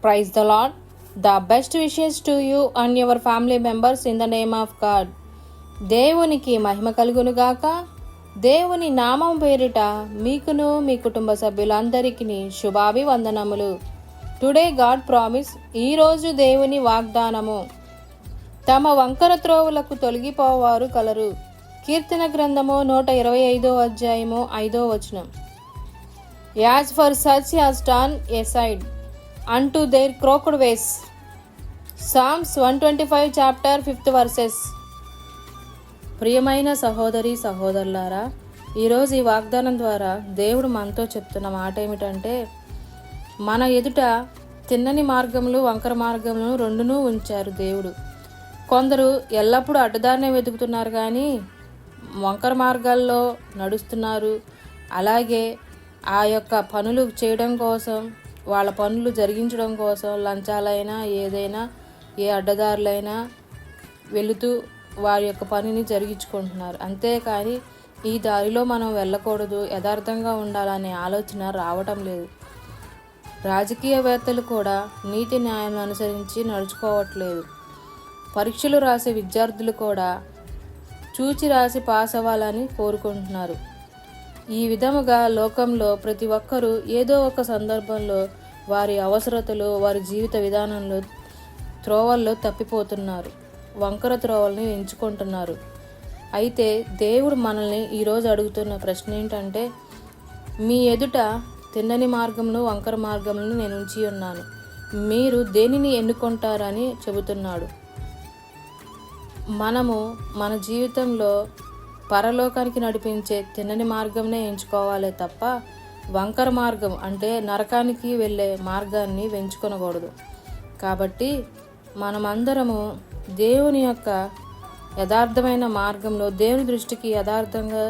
Praise the Lord. The best wishes to you and your family members in the name of God. దేవునికి మహిమ కలుగునుగాక. దేవుని నామం పేరిట మీకును మీ కుటుంబ సభ్యులందరికీ శుభాభివందనములు. టుడే గాడ్ ప్రామిస్, ఈరోజు దేవుని వాగ్దానము. తమ వంకర త్రోవులకు తొలగిపోవారు కలరు. కీర్తన గ్రంథము 125 అధ్యాయము 5వ వచనం. As for such as turn aside unto their crooked ways. Psalms 125 chapter 5th verses. ప్రియమైన సహోదరి సహోదరులారా, ఈరోజు ఈ వాగ్దానం ద్వారా దేవుడు మనతో చెప్తున్న మాట ఏమిటంటే, మన ఎదుట తిన్నని మార్గములు వంకర మార్గములను రెండునూ ఉంచారు దేవుడు. కొందరు ఎల్లప్పుడూ అడ్డదారినే వెతుకుతున్నారు, కానీ వంకర మార్గాల్లో నడుస్తున్నారు. అలాగే ఆ యొక్క పనులు చేయడం కోసం, వాళ్ళ పనులు జరిగించడం కోసం లంచాలైనా ఏదైనా ఏ అడ్డదారులైనా వెళుతూ వారి యొక్క పనిని జరిగించుకుంటున్నారు. అంతేకాని ఈ దారిలో మనం వెళ్ళకూడదు, యథార్థంగా ఉండాలనే ఆలోచన రావటం లేదు. రాజకీయవేత్తలు కూడా నీతి న్యాయం అనుసరించి నడుచుకోవట్లేదు. పరీక్షలు రాసే విద్యార్థులు కూడా చూచి రాసి పాస్ అవ్వాలని కోరుకుంటున్నారు. ఈ విధముగా లోకంలో ప్రతి ఒక్కరూ ఏదో ఒక సందర్భంలో వారి అవసరతలు, వారి జీవిత విధానంలో త్రోవల్లో తప్పిపోతున్నారు, వంకర త్రోవల్ని ఎంచుకుంటున్నారు. అయితే దేవుడు మనల్ని ఈరోజు అడుగుతున్న ప్రశ్న ఏంటంటే, మీ ఎదుట తిన్నని మార్గమును వంకర మార్గములను నేను ఉంచి ఉన్నాను, మీరు దేనిని ఎన్నుకుంటారని చెబుతున్నాడు. మనము మన జీవితంలో పరలోకానికి నడిపించే తిన్నని మార్గంనే ఎంచుకోవాలే తప్ప వంకర మార్గం అంటే నరకానికి వెళ్ళే మార్గాన్ని ఎంచుకొనకూడదు. కాబట్టి మనమందరము దేవుని యొక్క యథార్థమైన మార్గంలో, దేవుని దృష్టికి యథార్థంగా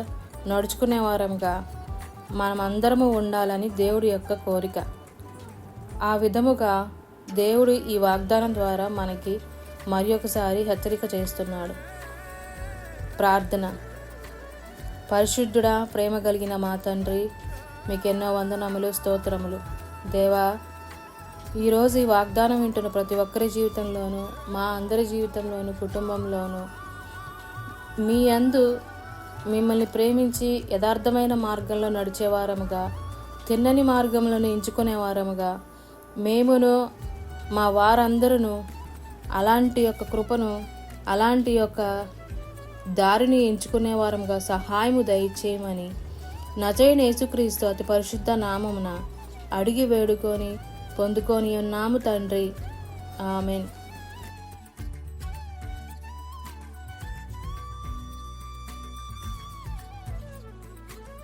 నడుచుకునే వారంగా మనమందరము ఉండాలని దేవుడి యొక్క కోరిక. ఆ విధముగా దేవుడు ఈ వాగ్దానం ద్వారా మనకి మరి ఒకసారి హెచ్చరిక చేస్తున్నాడు. ప్రార్థన. పరిశుద్ధుడా, ప్రేమ కలిగిన మా తండ్రి, మీకెన్నో వందనములు, స్తోత్రములు. దేవా, ఈరోజు ఈ వాగ్దానం వింటున్న ప్రతి ఒక్కరి జీవితంలోనూ, మా అందరి జీవితంలోనూ, కుటుంబంలోనూ మీ యందు మిమ్మల్ని ప్రేమించి యథార్థమైన మార్గంలో నడిచేవారముగా, తిన్నని మార్గములను ఎంచుకునేవారముగా మేమును మా వారందరూ అలాంటి యొక్క కృపను, అలాంటి యొక్క దారిని ఎంచుకునే వారంగా సహాయము దయచేయమని నజరేయుడైన యేసుక్రీస్తు అతి పరిశుద్ధ నామమున అడిగి వేడుకొని పొందుకొని ఉన్నాము తండ్రి. ఆమెన్.